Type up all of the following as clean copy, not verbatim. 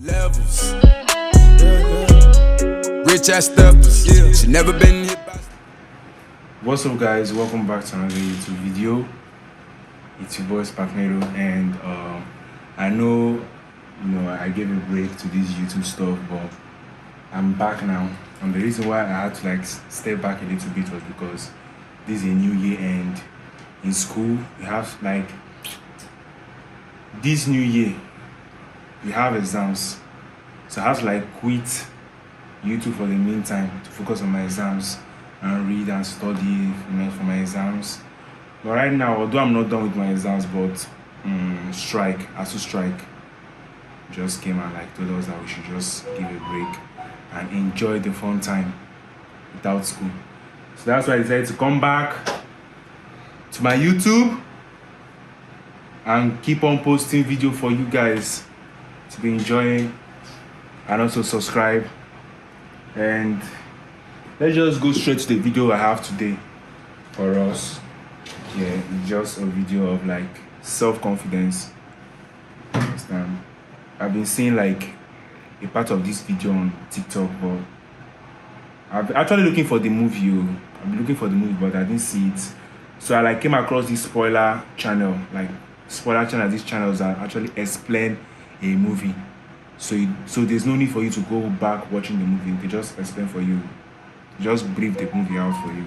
Levels. Rich ass steppers. She never been hit by. What's up, guys? Welcome back to another YouTube video. It's your boy SPARKNERO, and I know I gave a break to this YouTube stuff, but I'm back now. And the reason why I had to step back a little bit was because this is a new year, and in school we have this new year we have exams, so I have to quit YouTube for the meantime to focus on my exams and read and study for my exams. But right now, although I'm not done with my exams, but ASU strike just came and told us that we should just give a break and enjoy the fun time without school. So that's why I decided to come back to my YouTube and keep on posting video for you guys to be enjoying, and also subscribe. And let's just go straight to the video I have today for us. Yeah, it's just a video of self-confidence. Understand? I've been seeing a part of this video on TikTok, but I've been actually looking for the movie. I've been looking for the movie, but I didn't see it. So I came across this spoiler channel. These channels that actually explain a movie. So there's no need for you to go back watching the movie. They just explain for you, just brief the movie out for you.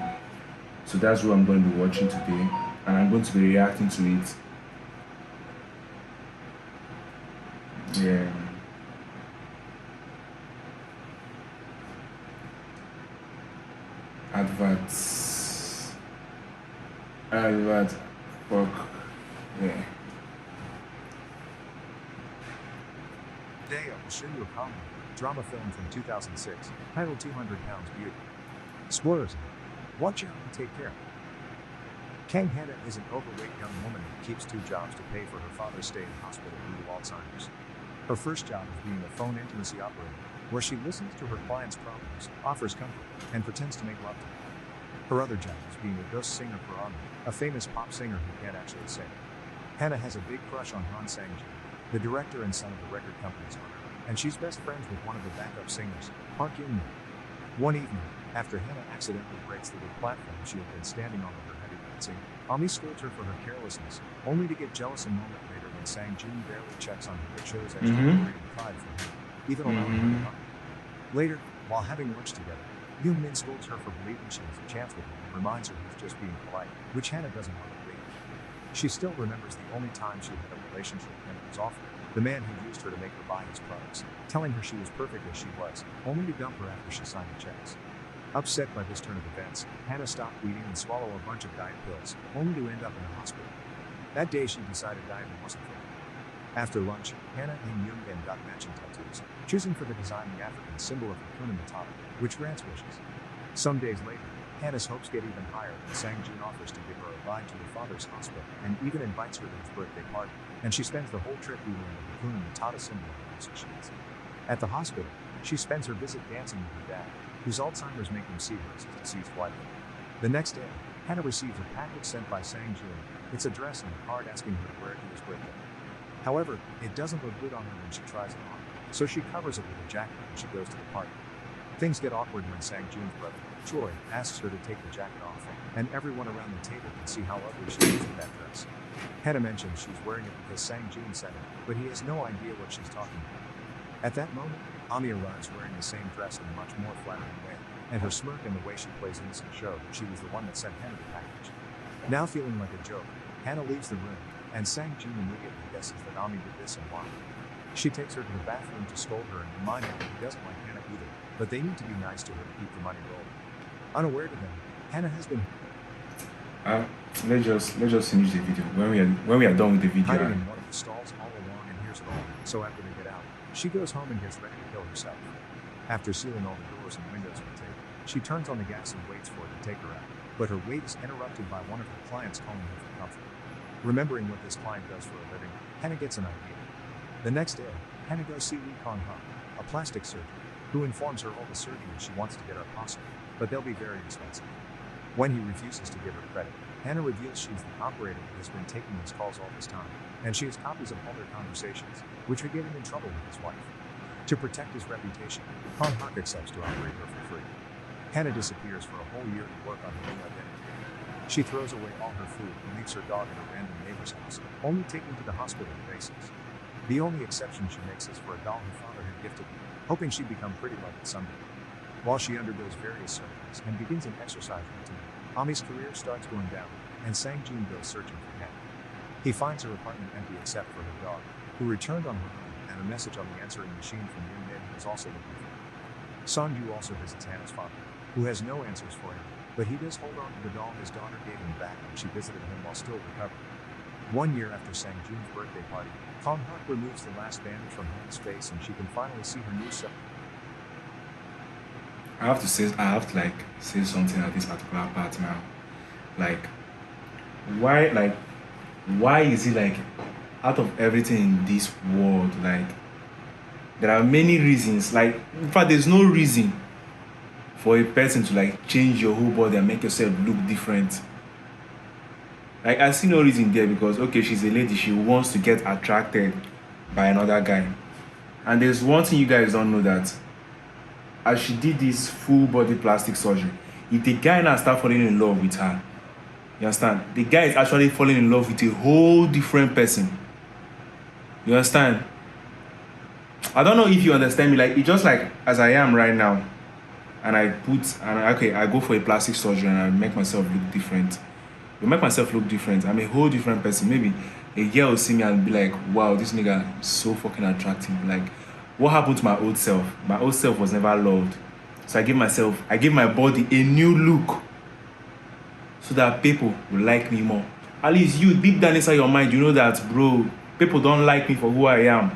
So that's what I'm going to be watching today, and I'm going to be reacting to it. Yeah. Adverts. Fuck. Yeah. Today I will show you a comedy drama film from 2006 titled 200 Pounds Beauty. Spoilers: watch out and take care. Kang Hannah is an overweight young woman who keeps two jobs to pay for her father's stay in hospital due to Alzheimer's. Her first job is being a phone intimacy operator, where she listens to her clients' problems, offers comfort, and pretends to make love to them. Her other job is being a ghost singer for Ami, a famous pop singer who can't actually sing. Hannah has a big crush on Han Sang-jin, the director and son of the record company's owner, and she's best friends with one of the backup singers, Park Yoon-mi. One evening, after Hannah accidentally breaks the wood platform she had been standing on with her heavy dancing, Ami scolds her for her carelessness, only to get jealous a moment later when Sang-jin barely checks on her but shows extra worry and pride for him, even allowing her to hug. Later, while having lunch together, Yoon-min scolds her for believing she has a chance with him and reminds her he's just being polite, which Hannah doesn't want to believe. She still remembers the only time she had a relationship with him was awful, the man who used her to make her buy his products, telling her she was perfect as she was, only to dump her after she signed the checks. Upset by this turn of events, Hannah stopped eating and swallowed a bunch of diet pills, only to end up in a hospital. That day she decided dieting wasn't for her. After lunch, Hannah and Yoon-bin got matching tattoos, choosing for the design the African symbol of Hakuna Matata, which grants wishes. Some days later, Hannah's hopes get even higher when Sang-jin offers to give her a ride to her father's hospital and even invites her to his birthday party, and she spends the whole trip wearing the Hakuna Matata symbol on her music sheets. At the hospital, she spends her visit dancing with her dad, whose Alzheimer's make him see her as his deceased wife. The next day, Hannah receives a package sent by Sang-jin. It's a dress and a card asking her to wear it to his birthday. However, it doesn't look good on her when she tries it on, so she covers it with a jacket when she goes to the party. Things get awkward when Sang-jun's brother, Choi, asks her to take the jacket off, and everyone around the table can see how ugly she is in that dress. Hannah mentions she's wearing it because Sang-jun said it, but he has no idea what she's talking about. At that moment, Ami arrives wearing the same dress in a much more flattering way, and her smirk and the way she plays innocent show that she was the one that sent Hannah the package. Now feeling like a joke, Hannah leaves the room, and Sang-jun immediately guesses that Ami did this and why. She takes her to the bathroom to scold her and remind her that he doesn't like Hannah either, but they need to be nice to her to keep the money rolling. Unaware to them, Hannah has been let's just finish the video. When we are done with the video, hiding in one of the stalls all along and hears it all. So after they get out, she goes home and gets ready to kill herself. After sealing all the doors and windows with tape, she turns on the gas and waits for it to take her out. But her wait is interrupted by one of her clients calling her for comfort. Remembering what this client does for a living, Hannah gets an idea. The next day, Hannah goes see Lee Kong-ha, a plastic surgeon, who informs her all the surgeries she wants to get are possible, but they'll be very expensive. When he refuses to give her credit, Hannah reveals she's the operator who has been taking his calls all this time, and she has copies of all their conversations, which would get him in trouble with his wife. To protect his reputation, Han Hak accepts to operate her for free. Hannah disappears for a whole year to work on her new identity. She throws away all her food and leaves her dog at a random neighbor's house, only taking to the hospital on basis. The only exception she makes is for a doll her father had gifted her, hoping she'd become pretty like it someday. While she undergoes various surgeries and begins an exercise routine, Ami's career starts going down, and Sang Jun goes searching for Hannah. He finds her apartment empty except for her dog, who returned on her own, and a message on the answering machine from Yoon Min, who is also looking for her. Song Yu also visits Hannah's father, who has no answers for him, but he does hold on to the doll his daughter gave him back when she visited him while still recovering. 1 year after Sang Jun's birthday party, Han Hak removes the last bandage from Hannah's face and she can finally see her new self. I have to say something at this particular part now. Why is it like, out of everything in this world, like, there are many reasons, like, in fact, there's no reason for a person to like change your whole body and make yourself look different. Like, I see no reason there, because okay, she's a lady, she wants to get attracted by another guy. And there's one thing you guys don't know, that as she did this full body plastic surgery, if the guy now start falling in love with her, you understand, the guy is actually falling in love with a whole different person. You understand? I don't know if you understand me. Like, it's just like as I am right now, and I go for a plastic surgery and I make myself look different. You make myself look different. I'm a whole different person. Maybe a girl will see me and be like, wow, this nigga is so fucking attractive. Like, what happened to my old self? My old self was never loved. So I give my body a new look, so that people will like me more. At least you, deep down inside your mind, you know that, bro, people don't like me for who I am.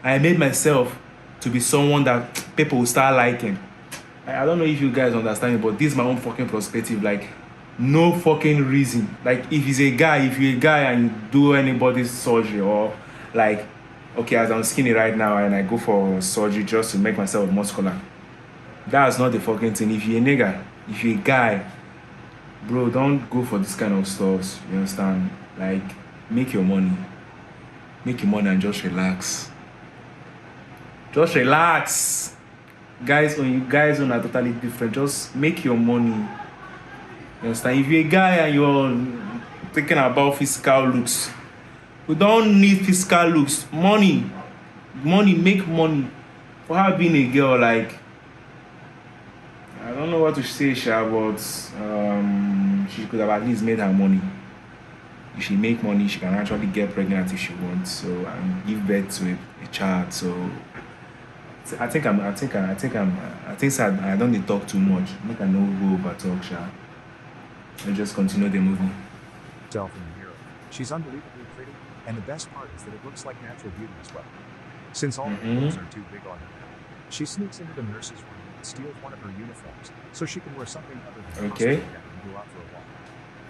I made myself to be someone that people will start liking. I don't know if you guys understand it, but this is my own fucking perspective. Like, no fucking reason. Like, if you're a guy and you do anybody's surgery, or like, okay, as I'm skinny right now and I go for surgery just to make myself muscular, that's not the fucking thing. If you're a nigga, if you're a guy, bro, don't go for this kind of stuff. You understand? Like, make your money and just relax. Just relax. Guys, when you guys are totally different, just make your money. You understand? If you're a guy and you're thinking about physical looks, we don't need physical looks. Money, make money. For her being a girl, like, I don't know what to say, Sha, but she could have at least made her money. If she make money, she can actually get pregnant if she wants, so, and give birth to a child. So I think I don't need to talk too much. Make I no go over talk, Sha. I just continue the movie. Herself in the mirror. She's unbelievably pretty, and the best part is that it looks like natural beauty as well. Since all the clothes are too big on her, she sneaks into the nurse's room and steals one of her uniforms so she can wear something other than a hospital gown and go out for a walk.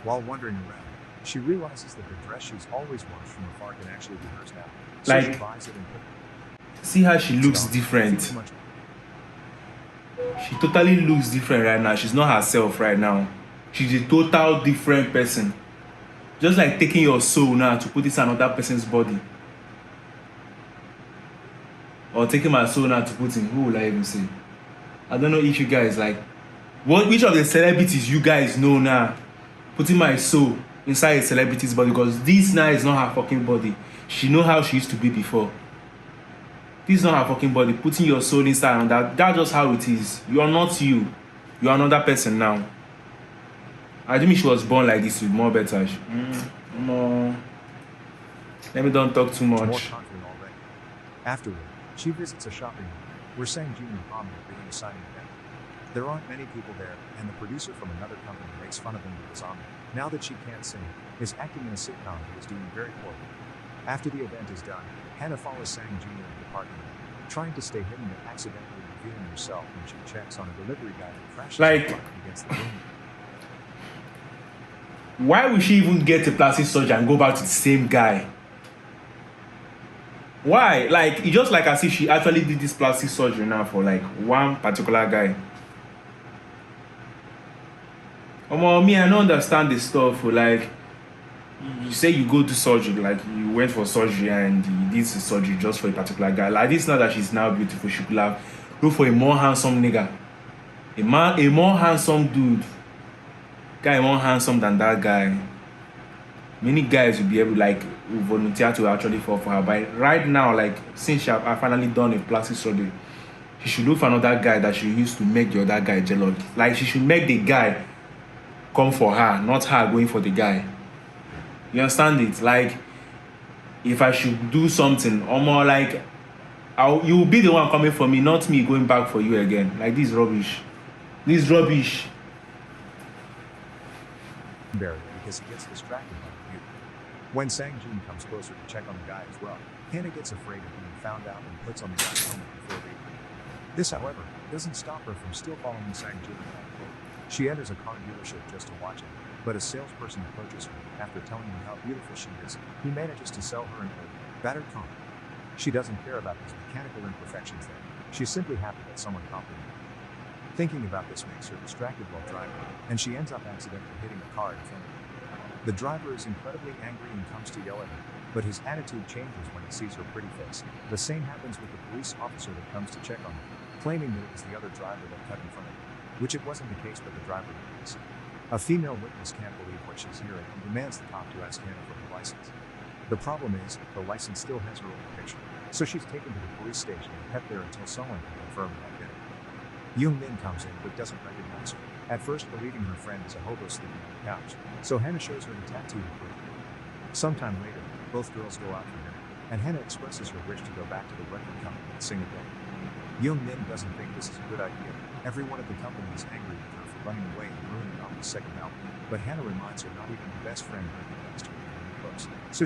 While wandering around, she realizes that the dress she's always watched from afar can actually be hers now. So Like, she buys it and puts it. see how she looks different. She totally looks different right now. She's not herself right now. She's a total different person. Just like taking your soul now to put it in another person's body. Or taking my soul now to put in, who will I even say? I don't know if you guys like, which of the celebrities you guys know now putting my soul inside a celebrity's body, because this now is not her fucking body. She know how she used to be before. This is not her fucking body. Putting your soul inside, and that's just how it is. You are not you. You are another person now. I think she was born like this with more better. No. Let me don't talk too much. More confident already. Afterward, she visits a shopping mall where Sang Jun and Ami are doing a signing event. There aren't many people there, and the producer from another company makes fun of him because Ami, now that she can't sing, is acting in a sitcom and is doing very poorly. After the event is done, Hannah follows Sang Jun into the parking lot, trying to stay hidden and accidentally revealing herself when she checks on a delivery guy that crashes against the window. Why would she even get a plastic surgery and go back to the same guy? Why? Like, it's just like as if she actually did this plastic surgery now for like one particular guy. Me, I don't understand this stuff. Like, you say you go to surgery, like you went for surgery and did surgery just for a particular guy. Like this, not that she's now beautiful. She could have looked for a more handsome nigga, a more handsome dude, guy more handsome than that guy. Many guys will be able, like, volunteer to actually fall for her. But right now, like, since she have finally done a plastic surgery, she should look for another guy that she used to make the other guy jealous. Like, she should make the guy come for her, not her going for the guy. You understand it? Like, if I should do something, or more like, you will be the one coming for me, not me going back for you again. Like, this is rubbish. This is rubbish. Barrier because he gets distracted by the beauty. When Sang-jin comes closer to check on the guy as well, Hannah gets afraid of being found out and puts on the guy's helmet before leaving. This, however, doesn't stop her from still following Sang-jin around. She enters a car dealership just to watch him, but a salesperson approaches her. After telling her how beautiful she is, he manages to sell her an old, battered car. She doesn't care about his mechanical imperfections there. She's simply happy that someone complimented her. Thinking about this makes her distracted while driving, and she ends up accidentally hitting a car in front of her. The driver is incredibly angry and comes to yell at her, but his attitude changes when he sees her pretty face. The same happens with the police officer that comes to check on her, claiming that it was the other driver that cut in front of her, which it wasn't the case, but the driver was. A female witness can't believe what she's hearing and demands the cop to ask Hannah for her license. The problem is, the license still has her old picture, so she's taken to the police station and kept there until someone can confirm her identity. Young-min comes in but doesn't recognize her, at first believing her friend is a hobo sleeping on the couch, so Hannah shows her the tattoo to prove it. Sometime later, both girls go out for dinner, and Hannah expresses her wish to go back to the record company and sing again. Young-min doesn't think this is a good idea. Everyone at the company is angry with her for running away and ruining Ami's second album, but Hannah reminds her not even her best friend recognized her in the books, so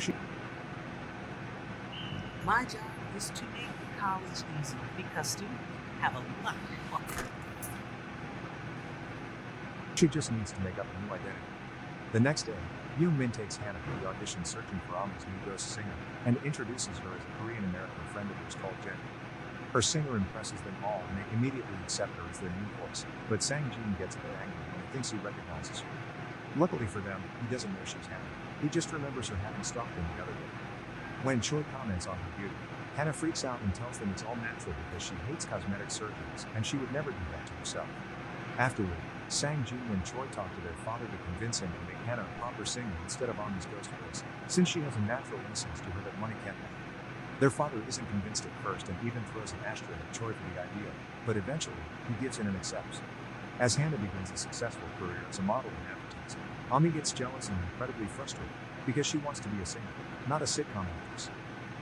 My job is to make college easy because students have a lot of fun. she just needs to make up a new identity. The next day, Yoon-min takes Hannah to the audition searching for Ami's new ghost singer and introduces her as a Korean-American friend of hers called Jenny. Her singer impresses them all and they immediately accept her as their new voice, but Sang-jin gets a bit angry when he thinks he recognizes her. Luckily for them, he doesn't know she's Hannah. He just remembers her having stalked him the other day. When Choi comments on her beauty, Hannah freaks out and tells them it's all natural because she hates cosmetic surgeries and she would never do that to herself. Afterward, Sang-jin and Choi talk to their father to convince him to make Hannah a proper singer instead of Ami's ghost voice, since she has a natural innocence to her that money can't buy. Their father isn't convinced at first and even throws an ashtray at Choi for the idea, but eventually, he gives in and accepts. As Hannah begins a successful career as a model and advertising, Ami gets jealous and incredibly frustrated because she wants to be a singer, not a sitcom actress.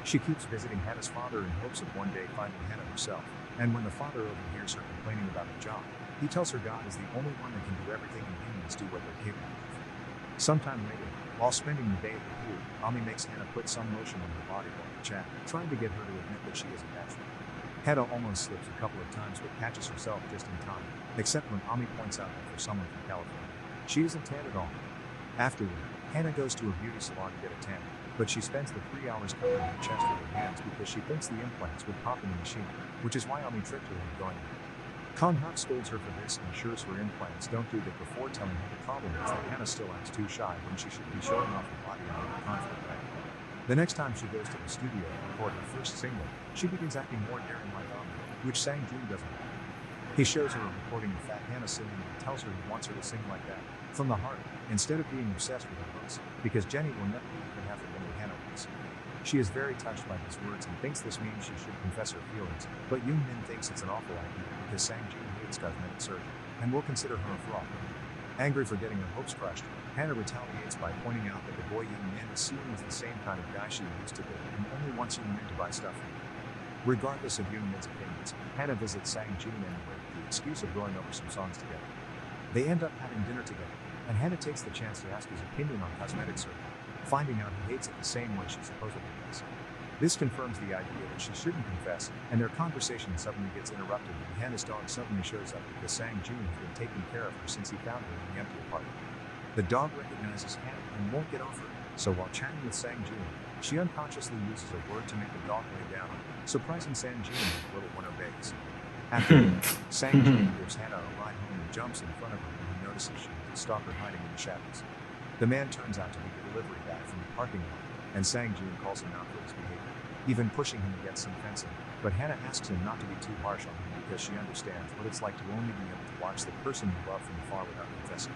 She keeps visiting Hannah's father in hopes of one day finding Hannah herself, and when the father overhears her complaining about her job, he tells her God is the only one that can do everything and humans do what they're capable of. Sometime later, while spending the day at the pool, Ami makes Hannah put some lotion on her body while they chat, trying to get her to admit that she isn't natural. Hannah almost slips a couple of times but catches herself just in time, except when Ami points out that for someone from California, she isn't tan at all. Afterward, Hannah goes to a beauty salon to get a tan, but she spends the 3 hours covering her chest with her hands because she thinks the implants would pop in the machine, which is why Ami tricked her into going there. Kang-hak scolds her for this and assures her implants don't do that before telling her the problem is that Hannah still acts too shy when she should be showing off her body in a more confident way. The next time she goes to the studio to record her first single, she begins acting more daring like Ami, which Sang-jin doesn't like. He shows her a recording of Fat Hannah singing and tells her he wants her to sing like that, from the heart, instead of being obsessed with her voice, because Jenny will never be even half the woman Hannah was. She is very touched by these words and thinks this means she should confess her feelings, but Yoon-min thinks it's an awful idea because Sang-jin hates cosmetic surgery and will consider her a fraud. Angry for getting her hopes crushed, Hannah retaliates by pointing out that the boy Yoon-min is seeing as the same kind of guy she used to be and only wants Yoon-min to buy stuff for her. Regardless of Yoon-min's opinions, Hannah visits Sang-jin anyway with the excuse of going over some songs together. They end up having dinner together, and Hannah takes the chance to ask his opinion on cosmetic surgery, finding out he hates it the same way she supposedly does. This confirms the idea that she shouldn't confess, and their conversation suddenly gets interrupted when Hannah's dog suddenly shows up because Sang-jin has been taking care of her since he found her in the empty apartment. The dog recognizes Hannah and won't get off her, so while chatting with Sang-jin, she unconsciously uses a word to make the dog lay down, surprising Sang-jin when the little one obeys. After Sang-jin gives Hannah a ride home and jumps in front of her when he notices she has a stalker hiding in the shadows. The man turns out to be the delivery guy from the parking lot, and Sang-jin calls him out for his behavior. even pushing him against some fencing, but Hannah asks him not to be too harsh on him because she understands what it's like to only be able to watch the person you love from afar without confessing.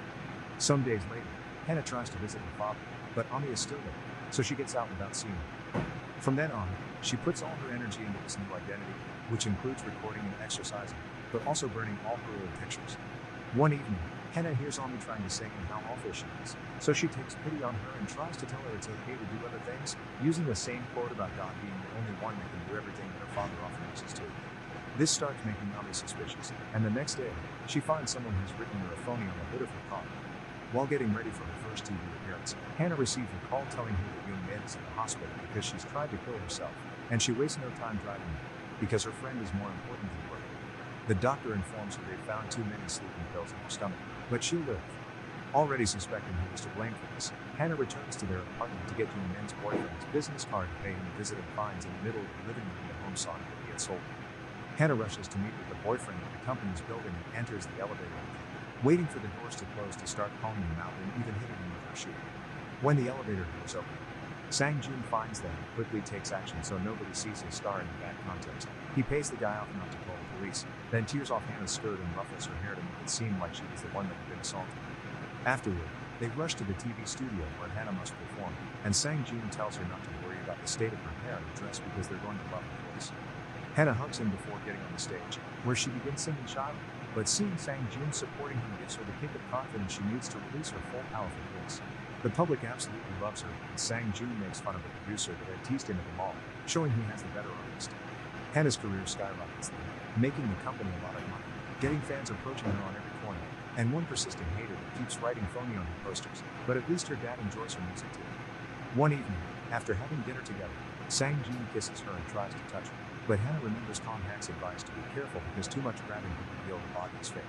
Some days later, Hannah tries to visit her father, but Ami is still there, so she gets out without seeing him. From then on, she puts all her energy into this new identity, which includes recording and exercising, but also burning all her old pictures. One evening, Hannah hears Ami trying to say how awful she is, so she takes pity on her and tries to tell her it's okay to do other things, using the same quote about God being the only one that can do everything that her father often uses too. This starts making Ami suspicious, and the next day, she finds someone who's written her a phony on the hood of her car. While getting ready for her first TV appearance, Hannah receives a call telling her that young man is in the hospital because she's tried to kill herself, and she wastes no time driving there, because her friend is more important than work. The doctor informs her they found too many sleeping pills in her stomach, but she'll live. Already suspecting who is to blame for this, Hannah returns to their apartment to get young man's boyfriend's business card to pay him a visit and finds in the middle of the living room the home sauna that he had sold her. Hannah rushes to meet with the boyfriend at the company's building and enters the elevator with him, waiting for the doors to close to start calling him out and even hitting him with her shoe. When the elevator doors open, Sang-jun finds them and quickly takes action so nobody sees his star in the bad context. He pays the guy off not to call the police, then tears off Hannah's skirt and ruffles her hair to make it seem like she was the one that had been assaulted. Afterward, they rush to the TV studio where Hannah must perform, and Sang-jun tells her not to worry about the state of her hair and dress because they're going to love her voice. Hannah hugs him before getting on the stage, where she begins singing shyly, but seeing Sang-jun supporting him gives her the kick of confidence she needs to release her full powerful voice. The public absolutely loves her, and Sang-jun makes fun of the producer that had teased him at the mall, showing he has the better artist. Hannah's career skyrockets then, making the company a lot of money, getting fans approaching her on every corner, and one persistent hater that keeps writing phony on her posters, but at least her dad enjoys her music too. One evening, after having dinner together, Sang-jun kisses her and tries to touch her, but Hannah remembers Tom Hanks' advice to be careful because too much grabbing could reveal the body's fate.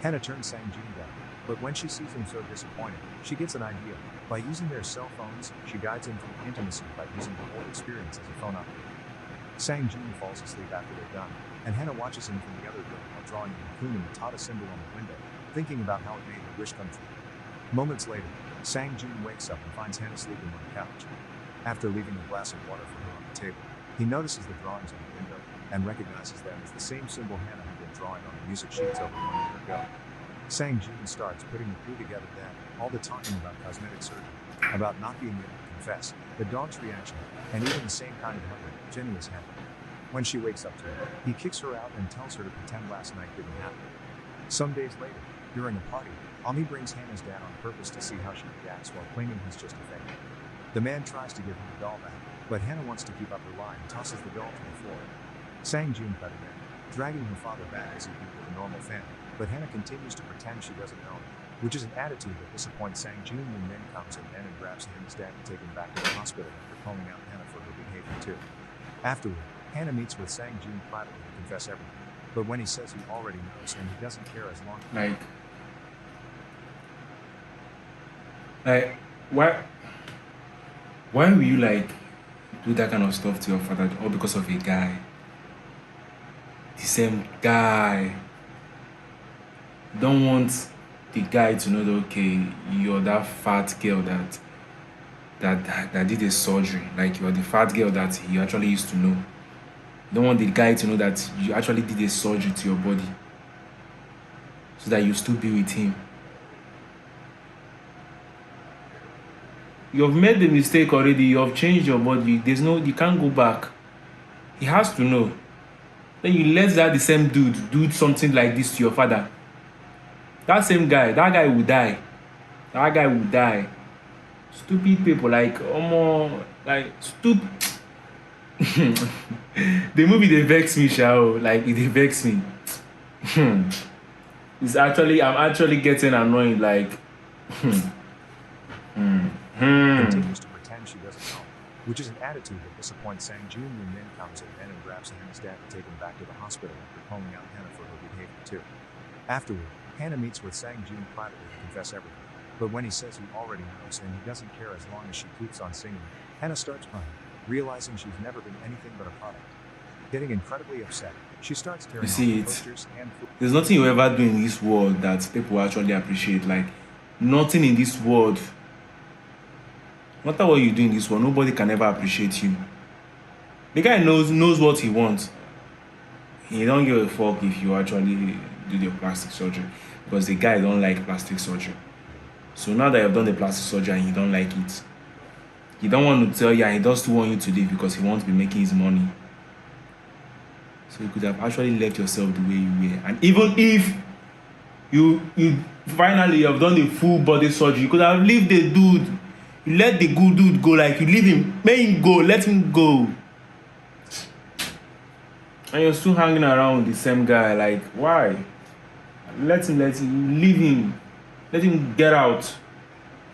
Hannah turns Sang-jun down, but when she sees him so disappointed, she gets an idea. By using their cell phones, she guides him through intimacy by using her whole experience as a phone operator. Sang-jun falls asleep after they're done, and Hannah watches him from the other room while drawing a raccoon and the Tata symbol on the window, thinking about how it made her wish come true. Moments later, Sang-jun wakes up and finds Hannah sleeping on the couch. After leaving a glass of water for her on the table, he notices the drawings on the window and recognizes them as the same symbol Hannah had been drawing on the music sheets over 1 year ago. Sang-jun starts putting the clue together then, all the talking about cosmetic surgery, about not being able to confess, the dog's reaction, and even the same kind of hunger Jenny is having. When she wakes up to it, he kicks her out and tells her to pretend last night didn't happen. Some days later, during a party, Ami brings Hannah's dad on purpose to see how she reacts while claiming he's just a fake. The man tries to give her the doll back, but Hannah wants to keep up her lie and tosses the doll to the floor. Sang-jun cut it in, dragging her father back as he would with a normal family, but Hannah continues to pretend she doesn't know him, which is an attitude that disappoints Sang-jun when then comes in and grabs Hannah's dad and takes him back to the hospital after calling out Hannah for her behavior too. Afterward, Hannah meets with Sang-jun privately to confess everything, but when he says he already knows and he doesn't care as long why will you do that kind of stuff to your father all because of a guy? The same guy. Don't want the guy to know that okay, you're that fat girl that did a surgery, like you're the fat girl that he actually used to know. Don't want the guy to know that you actually did a surgery to your body so that you still be with him. You've made the mistake already. You have changed your body. You can't go back. He has to know. Then you let the same dude do something like this to your father. That same guy, that guy will die. That guy will die. Stupid people, stupid. The movie they vex me, shao. It vex me. I'm actually getting annoyed. Continues to pretend she doesn't know, which is an attitude that disappoints Sang-jun when then comes in and grabs Hannah's dad to take him back to the hospital after calling out Hannah for her behavior too. Afterward, Hannah meets with Sang-jun privately to confess everything, but when he says he already knows and he doesn't care as long as she keeps on singing, Hannah starts crying, realizing she's never been anything but a product. Getting incredibly upset, she starts tearing off the posters and there's nothing you ever do in this world that people actually appreciate. Nothing in this world. No matter what you do in this world, nobody can ever appreciate you. The guy knows what he wants. He don't give a fuck if you actually do the plastic surgery, because the guy don't like plastic surgery. So now that you've done the plastic surgery and you don't like it, he don't want to tell you, and he does want you to leave because he wants to be making his money. So you could have actually left yourself the way you were. And even if you finally have done the full body surgery, you could have leave the dude. You let the good dude go, like you leave him, make him go, let him go. And you're still hanging around with the same guy, like why? Let him leave him. Let him get out.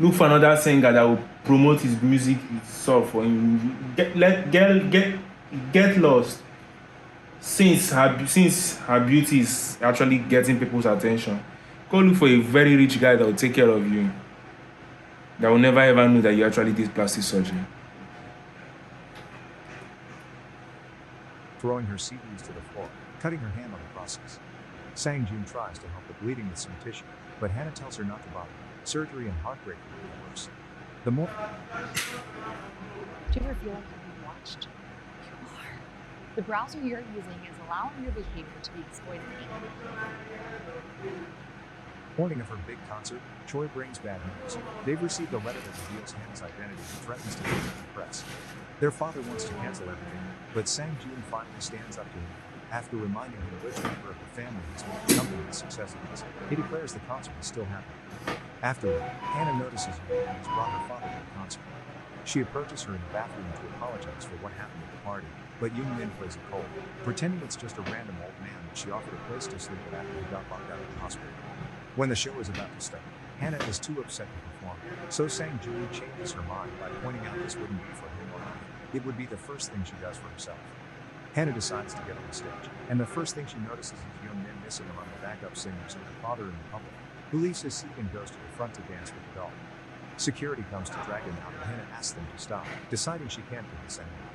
Look for another singer that will promote his music itself for him. Get lost. Since her beauty is actually getting people's attention, go look for a very rich guy that will take care of you. That will never ever know that you actually did plastic surgery. Throwing her CDs to the floor, cutting her hand on the process. Sang-Jun tries to help the bleeding with some tissue, but Hannah tells her not to bother. Surgery and heartbreak will be worse. The more... Do you ever feel like you're being watched? You are. The browser you're using is allowing your behavior to be exploited. Morning of her big concert, Choi brings bad news. They've received a letter that reveals Hannah's identity and threatens to leak the press. Their father wants to cancel everything, but Sang-Jun finally stands up to him. After reminding him which member of the family has made the company the success it is, he declares the concert is still happening. Afterward, Hannah notices Yoon has brought her father to the concert. She approaches her in the bathroom to apologize for what happened at the party, but Yoon Min plays it cold, pretending it's just a random old man that she offered a place to sleep with after he got locked out of the hospital. When the show is about to start, Hannah is too upset to perform, so Sang-Jun changes her mind by pointing out this wouldn't be for him or her. It would be the first thing she does for herself. Hannah decides to get on the stage, and the first thing she notices is Yoon Min missing among the backup singers and her father in the public, who leaves his seat and goes to the front to dance with the doll. Security comes to drag him out, and Hannah asks them to stop, deciding she can't do this anymore.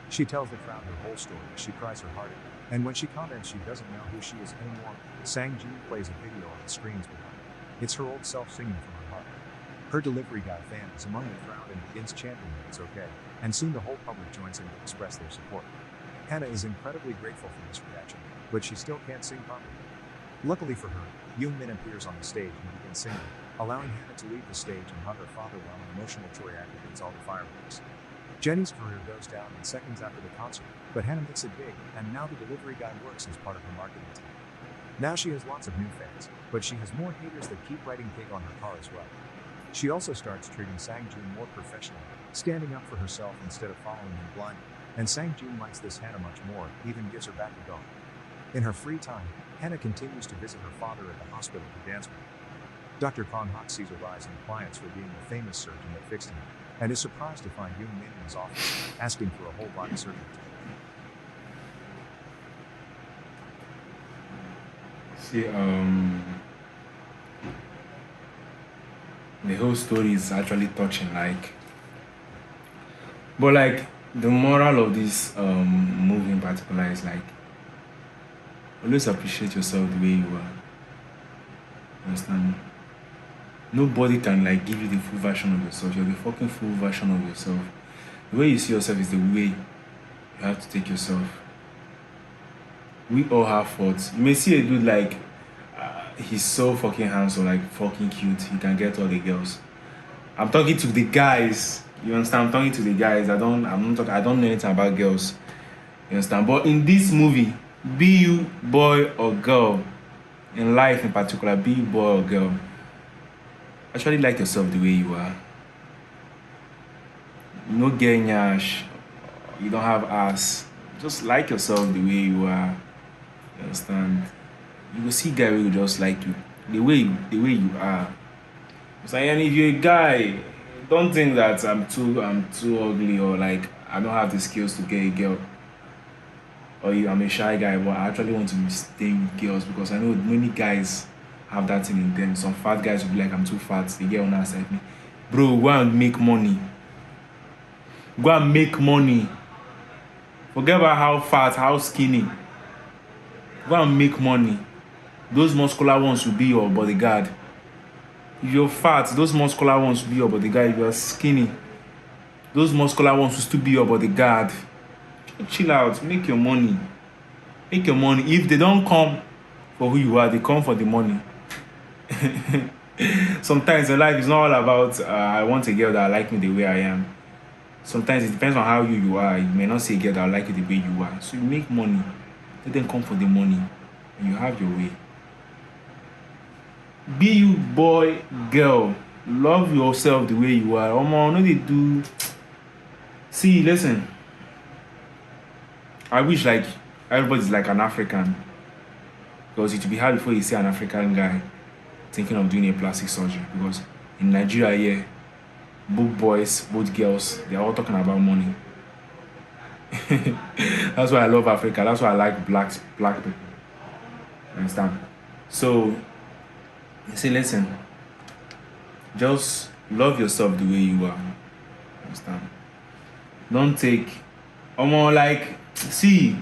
She tells the crowd her whole story as she cries her heart out, and when she comments she doesn't know who she is anymore, Sang-Jun plays a video on the screens behind her. It's her old self singing from her heart. Her delivery guy fan is among the crowd and begins chanting that it's okay, and soon the whole public joins in to express their support. Hannah is incredibly grateful for this reaction, but she still can't sing properly. Luckily for her, Yoon Min appears on the stage and begins singing, allowing Hannah to leave the stage and hug her father while an emotional Choi activates all the fireworks. Jenny's career goes down in seconds after the concert, but Hannah makes it big, and now the delivery guy works as part of her marketing team. Now she has lots of new fans, but she has more haters that keep writing pig on her car as well. She also starts treating Sang-Jun more professionally, standing up for herself instead of following him blindly, and Sang-Jun likes this Hannah much more, even gives her back a dog. In her free time, Hannah continues to visit her father at the hospital to dance with him. Dr. Kong Hak sees a rise in clients for being the famous surgeon that fixed him, and is surprised to find Yoon Min in his office, asking for a whole body surgery. See, the whole story is actually touching, but the moral of this movie in particular is always appreciate yourself the way you are. Understand? Nobody can give you the full version of yourself. You're the fucking full version of yourself. The way you see yourself is the way you have to take yourself. We all have faults. You may see a dude he's so fucking handsome, fucking cute. He can get all the girls. I'm talking to the guys. You understand? I'm talking to the guys. I don't know anything about girls. You understand? But in this movie, be you boy or girl, in life in particular, be you boy or girl, actually like yourself the way you are. No getting nyash. You don't have ass. Just like yourself the way you are. You understand? You will see guy who will just like you the way you are. So, and if you're a guy, don't think that I'm too ugly or I don't have the skills to get a girl, or I'm a shy guy, but I actually want to stay with girls because I know many guys have that thing in them. Some fat guys will be like, I'm too fat, the girl will not accept me. Bro, go and make money. Go and make money. Forget about how fat, how skinny. Go and make money. Those muscular ones will be your bodyguard. If you're fat, those muscular ones will be your bodyguard. If you're skinny, those muscular ones will still be your bodyguard. chill out, make your money. Make your money. If they don't come for who you are, they come for the money. Sometimes in life it's not all about I want a girl that like me the way I am. Sometimes it depends on how you are. You may not see a girl that like you the way you are. So you make money. Let them come for the money. And you have your way. Be you, boy, girl. Love yourself the way you are. No, they do. See, listen. I wish like everybody's like an African. Because it would be hard before you see an African guy thinking of doing a plastic surgery. Because in Nigeria, yeah, both boys, both girls, they're all talking about money. That's why I love Africa. That's why I like black people. Understand? So, you see, listen. Just love yourself the way you are. Understand? Don't take... like, see...